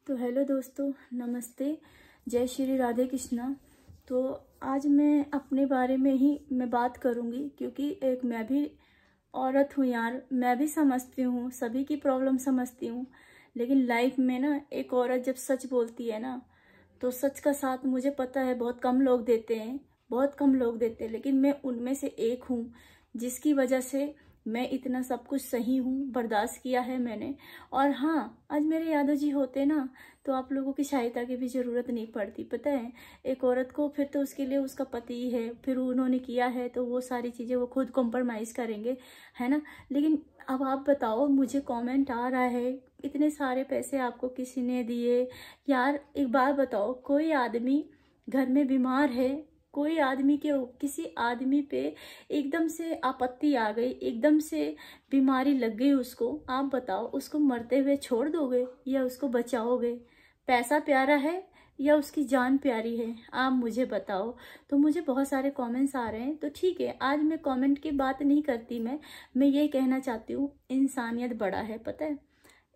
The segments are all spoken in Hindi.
तो हेलो दोस्तों, नमस्ते, जय श्री राधे कृष्णा। तो आज मैं अपने बारे में ही मैं बात करूँगी, क्योंकि एक मैं भी औरत हूँ यार। मैं भी समझती हूँ, सभी की प्रॉब्लम समझती हूँ, लेकिन लाइफ में ना एक औरत जब सच बोलती है ना, तो सच का साथ मुझे पता है बहुत कम लोग देते हैं, बहुत कम लोग देते हैं, लेकिन मैं उनमें से एक हूँ, जिसकी वजह से मैं इतना सब कुछ सही हूँ, बर्दाश्त किया है मैंने। और हाँ, आज मेरे यादव जी होते ना, तो आप लोगों की सहायता की भी ज़रूरत नहीं पड़ती। पता है, एक औरत को फिर तो उसके लिए उसका पति ही है, फिर उन्होंने किया है तो वो सारी चीज़ें वो खुद कॉम्प्रोमाइज़ करेंगे, है ना। लेकिन अब आप बताओ, मुझे कमेंट आ रहा है इतने सारे पैसे आपको किसी ने दिए। यार एक बात बताओ, कोई आदमी घर में बीमार है, कोई आदमी के किसी आदमी पे एकदम से आपत्ति आ गई, एकदम से बीमारी लग गई उसको, आप बताओ उसको मरते हुए छोड़ दोगे या उसको बचाओगे? पैसा प्यारा है या उसकी जान प्यारी है? आप मुझे बताओ। तो मुझे बहुत सारे कमेंट्स आ रहे हैं, तो ठीक है, आज मैं कमेंट की बात नहीं करती। मैं ये कहना चाहती हूँ, इंसानियत बड़ा है। पता है,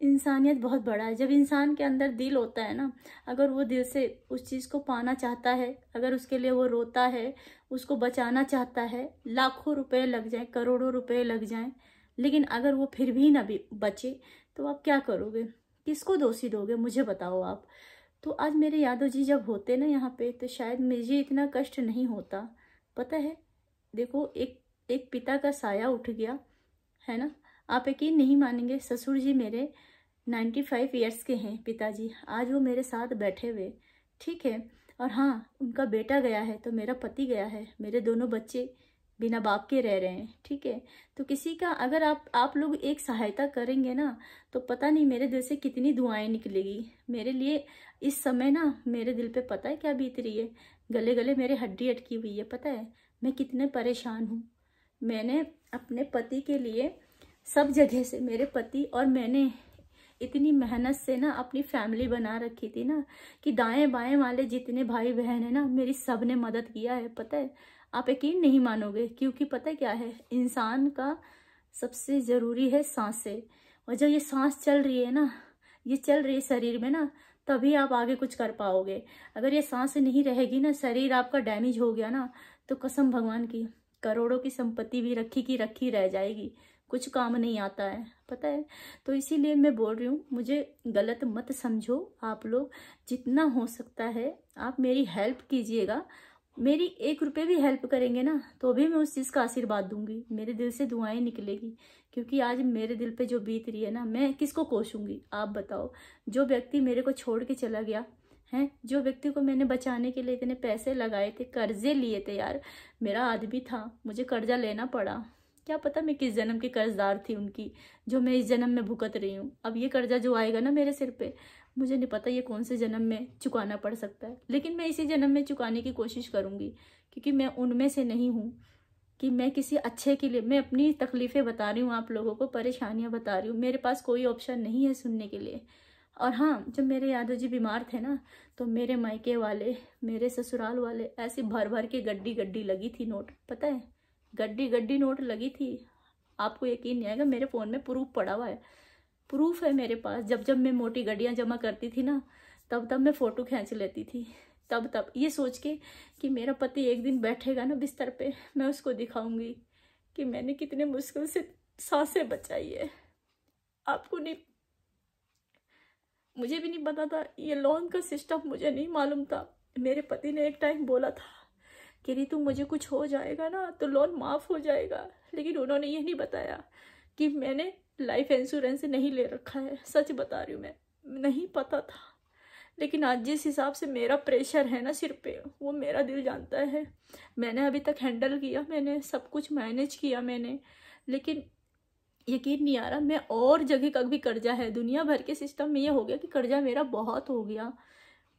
इंसानियत बहुत बड़ा है। जब इंसान के अंदर दिल होता है ना, अगर वो दिल से उस चीज़ को पाना चाहता है, अगर उसके लिए वो रोता है, उसको बचाना चाहता है, लाखों रुपए लग जाए, करोड़ों रुपए लग जाएं, लेकिन अगर वो फिर भी ना भी बचे, तो आप क्या करोगे? किसको दोषी दोगे? मुझे बताओ आप। तो आज मेरे यादव जी जब होते ना यहाँ पे, तो शायद मुझे इतना कष्ट नहीं होता। पता है, देखो, एक एक पिता का साया उठ गया, है ना। आप यकीन नहीं मानेंगे, ससुर जी मेरे 95 ईयर्स के हैं, पिताजी। आज वो मेरे साथ बैठे हुए, ठीक है। और हाँ, उनका बेटा गया है तो मेरा पति गया है, मेरे दोनों बच्चे बिना बाप के रह रहे हैं, ठीक है। तो किसी का अगर आप लोग एक सहायता करेंगे ना, तो पता नहीं मेरे दिल से कितनी दुआएं निकलेगी मेरे लिए। इस समय ना मेरे दिल पे पता है क्या बीत रही है? गले गले मेरे हड्डी अटकी हुई है। पता है मैं कितने परेशान हूँ। मैंने अपने पति के लिए सब जगह से, मेरे पति और मैंने इतनी मेहनत से ना अपनी फैमिली बना रखी थी ना, कि दाएं बाएं वाले जितने भाई बहन है ना, मेरी सब ने मदद किया है। पता है, आप यकीन नहीं मानोगे, क्योंकि पता है क्या है, इंसान का सबसे ज़रूरी है सांसें। और जब ये सांस चल रही है ना, ये चल रही है शरीर में ना, तभी आप आगे कुछ कर पाओगे। अगर ये सांस नहीं रहेगी ना, शरीर आपका डैमेज हो गया ना, तो कसम भगवान की, करोड़ों की संपत्ति भी रखी की रखी रह जाएगी, कुछ काम नहीं आता है। पता है, तो इसीलिए मैं बोल रही हूँ, मुझे गलत मत समझो आप लोग। जितना हो सकता है आप मेरी हेल्प कीजिएगा। मेरी 1 रुपये भी हेल्प करेंगे ना, तो भी मैं उस चीज़ का आशीर्वाद दूंगी, मेरे दिल से दुआएं निकलेगी। क्योंकि आज मेरे दिल पे जो बीत रही है ना, मैं किसको कोसूंगी? आप बताओ। जो व्यक्ति मेरे को छोड़ के चला गया है, जो व्यक्ति को मैंने बचाने के लिए इतने पैसे लगाए थे, कर्जे लिए थे यार, मेरा आदमी था, मुझे कर्जा लेना पड़ा। क्या पता मैं किस जन्म की कर्जदार थी उनकी, जो मैं इस जन्म में भुगत रही हूँ। अब ये कर्जा जो आएगा ना मेरे सिर पे, मुझे नहीं पता ये कौन से जन्म में चुकाना पड़ सकता है, लेकिन मैं इसी जन्म में चुकाने की कोशिश करूंगी। क्योंकि मैं उनमें से नहीं हूँ कि मैं किसी अच्छे के लिए, मैं अपनी तकलीफें बता रही हूँ आप लोगों को, परेशानियां बता रही हूँ। मेरे पास कोई ऑप्शन नहीं है सुनने के लिए। और हाँ, जब मेरे यादव जी बीमार थे ना, तो मेरे मायके वाले, मेरे ससुराल वाले ऐसी भर भर के गड्डी गड्डी लगी थी नोट। पता है, गड्डी गड्डी नोट लगी थी। आपको यकीन नहीं आएगा, मेरे फ़ोन में प्रूफ पड़ा हुआ है, प्रूफ है मेरे पास। जब जब मैं मोटी गड्डियाँ जमा करती थी ना, तब तब मैं फ़ोटो खींच लेती थी। तब तब ये सोच के कि मेरा पति एक दिन बैठेगा ना बिस्तर पे, मैं उसको दिखाऊंगी कि मैंने कितने मुश्किल से सांसें बचाई है। आपको नहीं, मुझे भी नहीं पता था ये लोन का सिस्टम, मुझे नहीं मालूम था। मेरे पति ने एक टाइम बोला था कि रितु मुझे कुछ हो जाएगा ना तो लोन माफ़ हो जाएगा, लेकिन उन्होंने ये नहीं बताया कि मैंने लाइफ इंश्योरेंस नहीं ले रखा है। सच बता रही हूँ, मैं नहीं पता था। लेकिन आज जिस हिसाब से मेरा प्रेशर है ना सिर पे, वो मेरा दिल जानता है। मैंने अभी तक हैंडल किया, मैंने सब कुछ मैनेज किया मैंने, लेकिन यकीन नहीं आ रहा, मैं और जगह का भी कर्जा है। दुनिया भर के सिस्टम में ये हो गया कि कर्जा मेरा बहुत हो गया।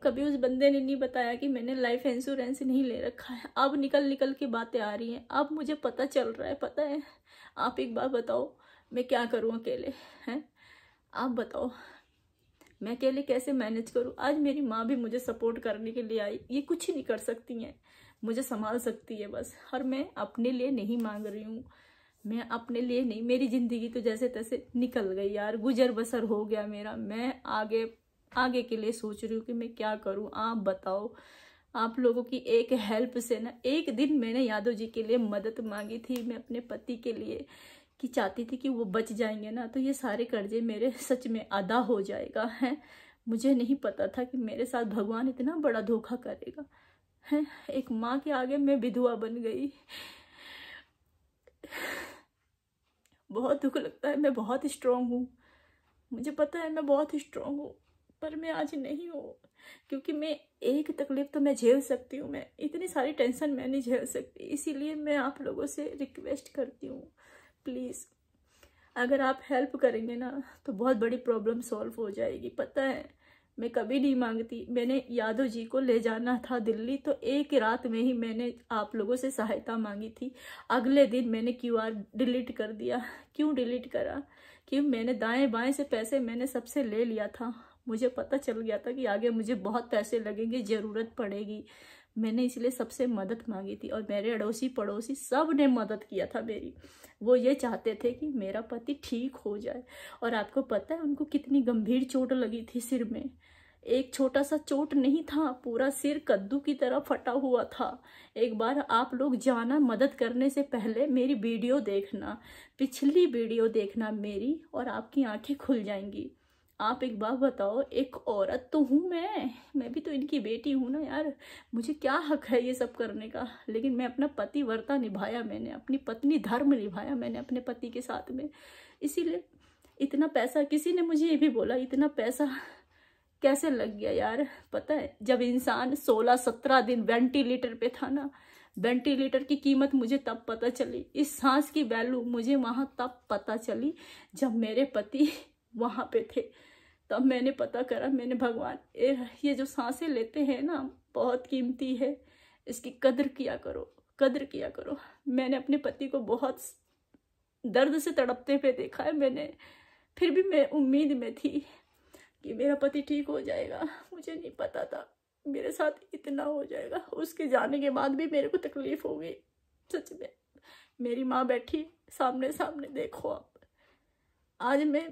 कभी उस बंदे ने नहीं बताया कि मैंने लाइफ इंश्योरेंस नहीं ले रखा है। अब निकल निकल के बातें आ रही हैं, अब मुझे पता चल रहा है। पता है, आप एक बात बताओ, मैं क्या करूं अकेले? हैं, आप बताओ, मैं अकेले कैसे मैनेज करूं? आज मेरी माँ भी मुझे सपोर्ट करने के लिए आई। ये कुछ नहीं कर सकती हैं, मुझे संभाल सकती है बस। और मैं अपने लिए नहीं मांग रही हूँ, मैं अपने लिए नहीं, मेरी ज़िंदगी तो जैसे तैसे निकल गई यार, गुजर बसर हो गया मेरा। मैं आगे आगे के लिए सोच रही हूँ कि मैं क्या करूँ। आप बताओ, आप लोगों की एक हेल्प से ना, एक दिन मैंने यादव जी के लिए मदद मांगी थी, मैं अपने पति के लिए, कि चाहती थी कि वो बच जाएंगे ना तो ये सारे कर्जे मेरे सच में अदा हो जाएगा है। मुझे नहीं पता था कि मेरे साथ भगवान इतना बड़ा धोखा करेगा है। एक माँ के आगे मैं विधवा बन गई। बहुत दुख लगता है। मैं बहुत स्ट्रांग हूँ, मुझे पता है मैं बहुत स्ट्रांग हूँ, पर मैं आज नहीं हूँ। क्योंकि मैं एक तकलीफ तो मैं झेल सकती हूँ, मैं इतनी सारी टेंशन मैं नहीं झेल सकती। इसीलिए मैं आप लोगों से रिक्वेस्ट करती हूँ, प्लीज़ अगर आप हेल्प करेंगे ना तो बहुत बड़ी प्रॉब्लम सॉल्व हो जाएगी। पता है मैं कभी नहीं मांगती। मैंने यादव जी को ले जाना था दिल्ली, तो एक रात में ही मैंने आप लोगों से सहायता मांगी थी। अगले दिन मैंने QR डिलीट कर दिया। क्यों डिलीट करा? कि मैंने दाएं बाएं से पैसे मैंने सबसे ले लिया था। मुझे पता चल गया था कि आगे मुझे बहुत पैसे लगेंगे, ज़रूरत पड़ेगी। मैंने इसलिए सबसे मदद मांगी थी और मेरे अड़ोसी पड़ोसी सब ने मदद किया था मेरी। वो ये चाहते थे कि मेरा पति ठीक हो जाए। और आपको पता है उनको कितनी गंभीर चोट लगी थी सिर में। एक छोटा सा चोट नहीं था, पूरा सिर कद्दू की तरह फटा हुआ था। एक बार आप लोग जाना, मदद करने से पहले मेरी वीडियो देखना, पिछली वीडियो देखना मेरी, और आपकी आंखें खुल जाएंगी। आप एक बात बताओ, एक औरत तो हूँ मैं भी तो इनकी बेटी हूँ ना यार। मुझे क्या हक है ये सब करने का? लेकिन मैं अपना पतिव्रता निभाया, मैंने अपनी पत्नी धर्म निभाया मैंने अपने पति के साथ में। इसीलिए इतना पैसा, किसी ने मुझे ये भी बोला इतना पैसा कैसे लग गया यार। पता है जब इंसान 16-17 दिन वेंटिलेटर पे था ना, वेंटिलेटर की कीमत मुझे तब पता चली। इस सांस की वैल्यू मुझे वहाँ तब पता चली जब मेरे पति वहाँ पे थे। तब मैंने पता करा, मैंने भगवान ये जो सांसें लेते हैं ना बहुत कीमती है, इसकी कद्र किया करो, कद्र किया करो। मैंने अपने पति को बहुत दर्द से तड़पते हुए देखा है मैंने, फिर भी मैं उम्मीद में थी कि मेरा पति ठीक हो जाएगा। मुझे नहीं पता था मेरे साथ इतना हो जाएगा। उसके जाने के बाद भी मेरे को तकलीफ हो गई सच में। मेरी माँ बैठी सामने सामने, देखो आप आज मैं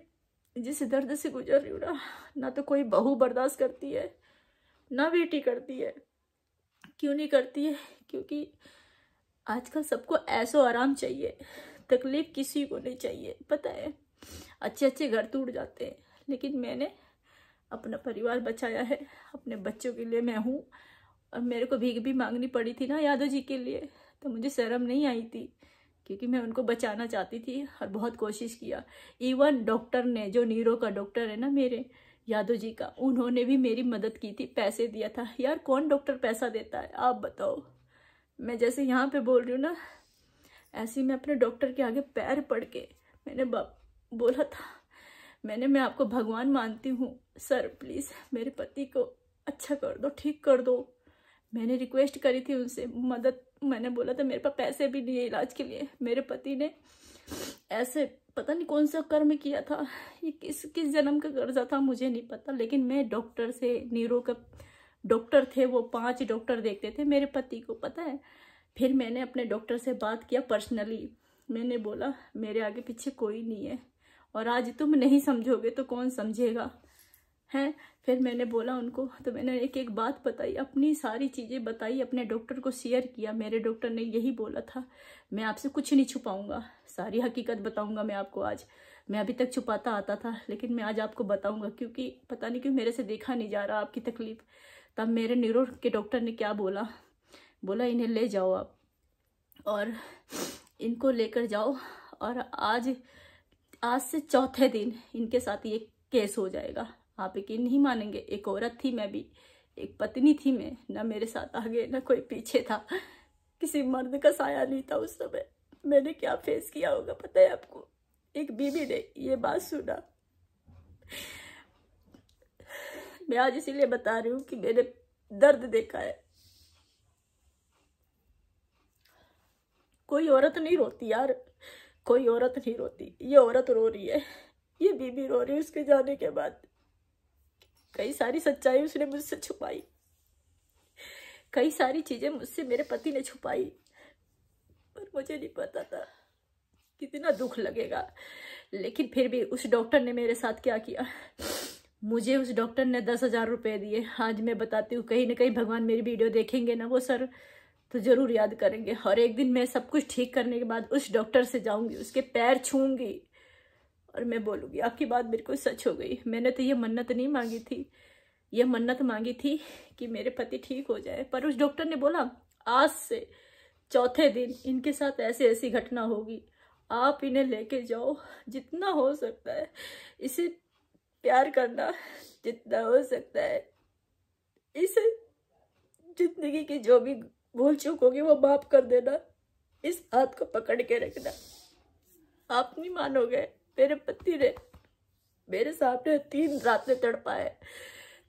जिस दर्द से गुजर रही हूँ ना तो कोई बहू बर्दाश्त करती है ना बेटी करती है। क्यों नहीं करती है? क्योंकि आजकल सबको ऐसो आराम चाहिए, तकलीफ किसी को नहीं चाहिए। पता है अच्छे अच्छे घर टूट जाते हैं, लेकिन मैंने अपना परिवार बचाया है, अपने बच्चों के लिए मैं हूँ। और मेरे को भीख भी मांगनी पड़ी थी ना यादव जी के लिए, तो मुझे शर्म नहीं आई थी, क्योंकि मैं उनको बचाना चाहती थी और बहुत कोशिश किया। इवन डॉक्टर ने, जो नीरो का डॉक्टर है ना मेरे यादव जी का, उन्होंने भी मेरी मदद की थी, पैसे दिया था। यार कौन डॉक्टर पैसा देता है आप बताओ? मैं जैसे यहाँ पे बोल रही हूँ ना, ऐसे ही मैं अपने डॉक्टर के आगे पैर पड़ के मैंने बोला था, मैं आपको भगवान मानती हूँ सर, प्लीज़ मेरे पति को अच्छा कर दो, ठीक कर दो। मैंने रिक्वेस्ट करी थी उनसे मदद। मैंने बोला था मेरे पास पैसे भी नहीं है इलाज के लिए। मेरे पति ने ऐसे पता नहीं कौन सा कर्म किया था, ये किस जन्म का कर्जा था मुझे नहीं पता। लेकिन मैं डॉक्टर से, नीरो का डॉक्टर थे वो, 5 डॉक्टर देखते थे मेरे पति को, पता है। फिर मैंने अपने डॉक्टर से बात किया पर्सनली। मैंने बोला मेरे आगे पीछे कोई नहीं है, और आज तुम नहीं समझोगे तो कौन समझेगा हैं। फिर मैंने बोला उनको, तो मैंने एक एक बात बताई, अपनी सारी चीज़ें बताई, अपने डॉक्टर को शेयर किया। मेरे डॉक्टर ने यही बोला था, मैं आपसे कुछ नहीं छुपाऊंगा, सारी हकीकत बताऊंगा मैं आपको आज। मैं अभी तक छुपाता आता था, लेकिन मैं आज आपको बताऊंगा, क्योंकि पता नहीं क्यों मेरे से देखा नहीं जा रहा आपकी तकलीफ। तब मेरे न्यूरो के डॉक्टर ने क्या बोला, बोला इन्हें ले जाओ आप, और इनको लेकर जाओ, और आज से चौथे दिन इनके साथ ये केस हो जाएगा। आप यकीन नहीं मानेंगे, एक औरत थी मैं भी, एक पत्नी थी मैं, ना मेरे साथ आगे ना कोई पीछे था, किसी मर्द का साया नहीं था उस समय। मैंने क्या फेस किया होगा पता है आपको? एक बीवी ने ये बात सुना। मैं आज इसीलिए बता रही हूँ कि मैंने दर्द देखा है। कोई औरत नहीं रोती यार, कोई औरत नहीं रोती। ये औरत रो रही है, ये बीबी रो रही है उसके जाने के बाद। कई सारी सच्चाई उसने मुझसे छुपाई, कई सारी चीजें मुझसे मेरे पति ने छुपाई, पर मुझे नहीं पता था कितना दुख लगेगा। लेकिन फिर भी उस डॉक्टर ने मेरे साथ क्या किया, मुझे उस डॉक्टर ने 10,000 रुपये दिए। आज मैं बताती हूँ, कहीं ना कहीं भगवान मेरी वीडियो देखेंगे ना वो सर, तो जरूर याद करेंगे। और एक दिन मैं सब कुछ ठीक करने के बाद उस डॉक्टर से जाऊंगी, उसके पैर छूंगी और मैं बोलूंगी आपकी बात बिल्कुल सच हो गई। मैंने तो ये मन्नत नहीं मांगी थी, ये मन्नत मांगी थी कि मेरे पति ठीक हो जाए। पर उस डॉक्टर ने बोला आज से चौथे दिन इनके साथ ऐसी ऐसी घटना होगी, आप इन्हें लेके जाओ, जितना हो सकता है इसे प्यार करना, जितना हो सकता है इसे जिंदगी की जो भी भूल चूक होगी वो माफ कर देना, इस हाथ को पकड़ के रखना। आप नहीं मानोगे, मेरे पति ने मेरे सामने 3 रातें तड़पाए,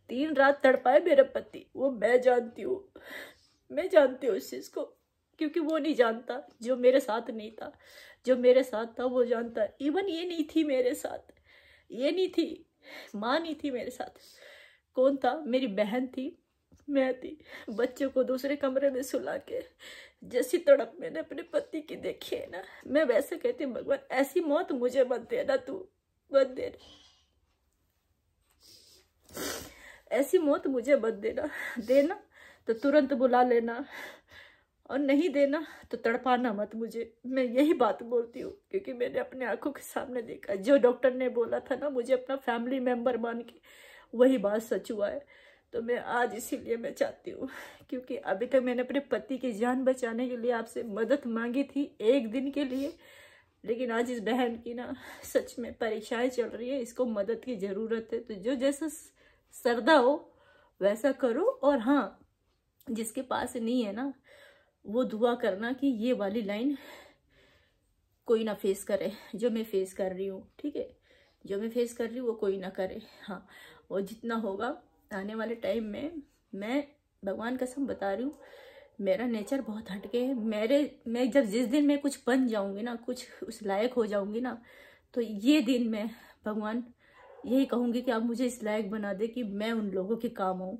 3 रात तड़पाए मेरे पति। वो मैं जानती हूँ, मैं जानती हूँ इस चीज को, क्योंकि वो नहीं जानता जो मेरे साथ नहीं था। जो मेरे साथ था वो जानता है। इवन ये नहीं थी मेरे साथ, ये नहीं थी, माँ नहीं थी मेरे साथ। कौन था? मेरी बहन थी, मैं थी। बच्चों को दूसरे कमरे में सुला के जैसी तड़प मैंने अपने पति की देखी है ना, मैं वैसे कहती हूँ भगवान ऐसी मौत मुझे मत देना, तू मत देना, ऐसी मौत मुझे मत देना। देना तो तुरंत बुला लेना, और नहीं देना तो तड़पाना मत मुझे। मैं यही बात बोलती हूँ क्योंकि मैंने अपने आंखों के सामने देखा। जो डॉक्टर ने बोला था ना मुझे अपना फैमिली मेंबर मान के, वही बात सच हुआ है। तो मैं आज इसीलिए मैं चाहती हूँ, क्योंकि अभी तक मैंने अपने पति की जान बचाने के लिए आपसे मदद मांगी थी एक दिन के लिए, लेकिन आज इस बहन की ना सच में परीक्षाएं चल रही है, इसको मदद की ज़रूरत है। तो जो जैसा श्रद्धा हो वैसा करो। और हाँ, जिसके पास नहीं है ना वो दुआ करना कि ये वाली लाइन कोई ना फेस करे जो मैं फेस कर रही हूँ, ठीक है? जो मैं फेस कर रही हूँ वो कोई ना करे। हाँ, और जितना होगा आने वाले टाइम में, मैं भगवान कसम बता रही हूँ, मेरा नेचर बहुत हटके है। मैं जब जिस दिन मैं कुछ बन जाऊंगी ना, कुछ उस लायक हो जाऊंगी ना, तो ये दिन मैं भगवान यही कहूँगी कि आप मुझे इस लायक बना दे कि मैं उन लोगों के काम आऊँ।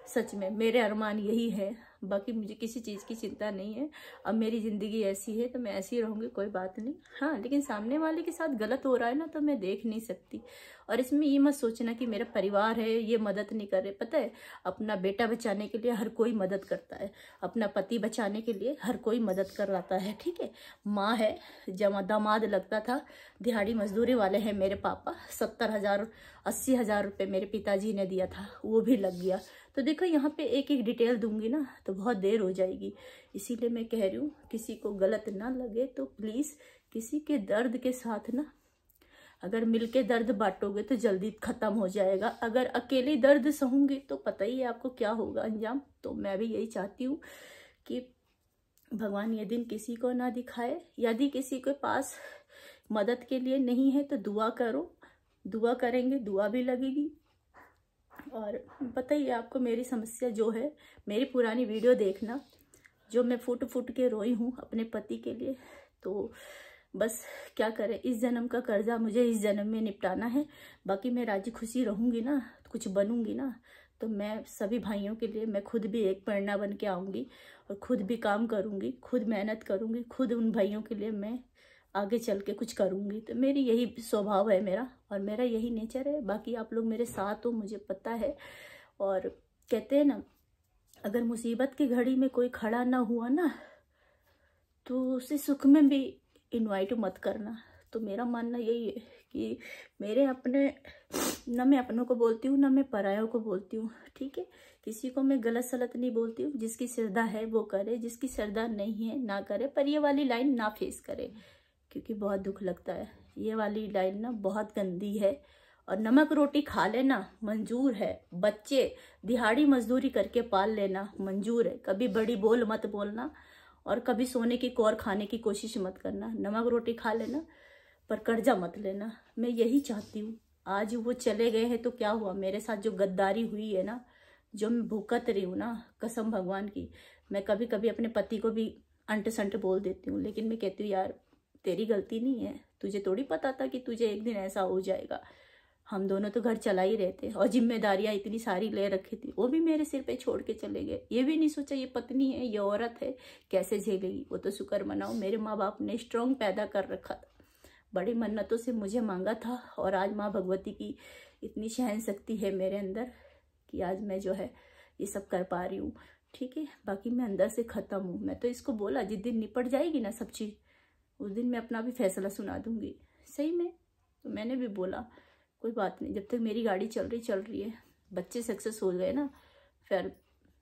सच में मेरे अरमान यही है, बाकी मुझे किसी चीज़ की चिंता नहीं है। अब मेरी ज़िंदगी ऐसी है तो मैं ऐसी रहूँगी, कोई बात नहीं। हाँ, लेकिन सामने वाले के साथ गलत हो रहा है ना तो मैं देख नहीं सकती। और इसमें ये मत सोचना कि मेरा परिवार है ये मदद नहीं कर रहे। पता है, अपना बेटा बचाने के लिए हर कोई मदद करता है, अपना पति बचाने के लिए हर कोई मदद कराता है, ठीक है? माँ है, दामाद लगता था, दिहाड़ी मजदूरी वाले हैं मेरे पापा, 70,000 80,000 रुपये मेरे पिताजी ने दिया था, वो भी लग गया। तो देखो यहाँ पे एक एक डिटेल दूंगी ना तो बहुत देर हो जाएगी, इसीलिए मैं कह रही हूँ किसी को गलत ना लगे तो प्लीज़ किसी के दर्द के साथ ना अगर मिलके दर्द बांटोगे तो जल्दी ख़त्म हो जाएगा। अगर अकेले दर्द सहूंगी तो पता ही है आपको क्या होगा अंजाम। तो मैं भी यही चाहती हूँ कि भगवान ये दिन किसी को ना दिखाए। यदि किसी के पास मदद के लिए नहीं है तो दुआ करो, दुआ करेंगे, दुआ भी लगेगी। और पता ही है आपको मेरी समस्या जो है, मेरी पुरानी वीडियो देखना, जो मैं फुट फुट के रोई हूँ अपने पति के लिए। तो बस क्या करें, इस जन्म का कर्जा मुझे इस जन्म में निपटाना है। बाकी मैं राजी खुशी रहूँगी ना, कुछ बनूंगी ना, तो मैं सभी भाइयों के लिए मैं खुद भी एक प्रेरणा बन के आऊँगी और खुद भी काम करूँगी, खुद मेहनत करूँगी, खुद उन भाइयों के लिए मैं आगे चल के कुछ करूँगी। तो मेरी यही स्वभाव है मेरा, और मेरा यही नेचर है। बाकी आप लोग मेरे साथ हो मुझे पता है। और कहते हैं ना, अगर मुसीबत की घड़ी में कोई खड़ा ना हुआ ना तो उसे सुख में भी इनवाइट मत करना। तो मेरा मानना यही है कि मेरे अपने, ना मैं अपनों को बोलती हूँ ना मैं परायों को बोलती हूँ, ठीक है? किसी को मैं गलत सलत नहीं बोलती हूँ। जिसकी श्रद्धा है वो करे, जिसकी श्रद्धा नहीं है ना करे। पर ये वाली लाइन ना फेस करे, क्योंकि बहुत दुख लगता है। ये वाली लाइन ना बहुत गंदी है। और नमक रोटी खा लेना मंजूर है, बच्चे दिहाड़ी मजदूरी करके पाल लेना मंजूर है। कभी बड़ी बोल मत बोलना और कभी सोने की कौर खाने की कोशिश मत करना। नमक रोटी खा लेना पर कर्जा मत लेना। मैं यही चाहती हूँ। आज वो चले गए हैं तो क्या हुआ, मेरे साथ जो गद्दारी हुई है ना, जो मैं भुगत रही हूँ ना, कसम भगवान की, मैं कभी कभी अपने पति को भी अंट संट बोल देती हूँ। लेकिन मैं कहती हूँ यार तेरी गलती नहीं है, तुझे थोड़ी पता था कि तुझे एक दिन ऐसा हो जाएगा। हम दोनों तो घर चला ही रहे थे और जिम्मेदारियां इतनी सारी ले रखी थी, वो भी मेरे सिर पे छोड़ के चले गए। ये भी नहीं सोचा ये पत्नी है, ये औरत है, कैसे झेलेगी। वो तो शुक्र मनाओ मेरे माँ बाप ने स्ट्रॉन्ग पैदा कर रखा था, बड़ी मन्नतों से मुझे मांगा था। और आज माँ भगवती की इतनी सहन शक्ति है मेरे अंदर कि आज मैं जो है ये सब कर पा रही हूँ। ठीक है, बाकी मैं अंदर से ख़त्म हूँ। मैं तो इसको बोला जिस दिन निपट जाएगी ना सब चीज़, उस दिन मैं अपना भी फैसला सुना दूँगी। सही में तो मैंने भी बोला कोई बात नहीं, जब तक मेरी गाड़ी चल रही है, बच्चे सक्सेस हो गए ना, फिर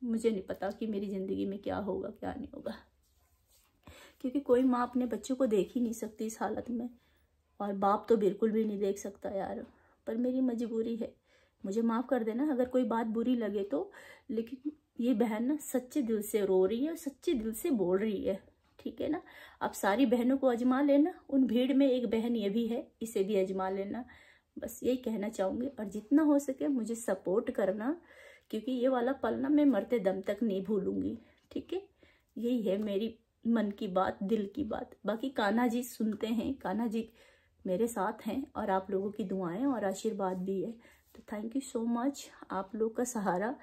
मुझे नहीं पता कि मेरी ज़िंदगी में क्या होगा क्या नहीं होगा, क्योंकि कोई माँ अपने बच्चों को देख ही नहीं सकती इस हालत में, और बाप तो बिल्कुल भी नहीं देख सकता यार। पर मेरी मजबूरी है, मुझे माफ़ कर देना अगर कोई बात बुरी लगे तो। लेकिन ये बहन ना सच्चे दिल से रो रही है और सच्चे दिल से बोल रही है। ठीक है ना, आप सारी बहनों को आजमा लेना, उन भीड़ में एक बहन ये भी है, इसे भी आजमा लेना। बस यही कहना चाहूँगी, और जितना हो सके मुझे सपोर्ट करना, क्योंकि ये वाला पल ना मैं मरते दम तक नहीं भूलूंगी। ठीक है, यही है मेरी मन की बात, दिल की बात। बाकी कान्हा जी सुनते हैं, कान्हा जी मेरे साथ हैं, और आप लोगों की दुआएं और आशीर्वाद भी है। तो थैंक यू सो मच। आप लोग का सहारा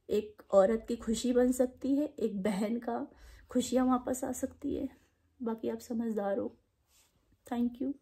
एक औरत की खुशी बन सकती है, एक बहन का खुशियाँ वापस आ सकती है। बाकी आप समझदार हो। Thank you.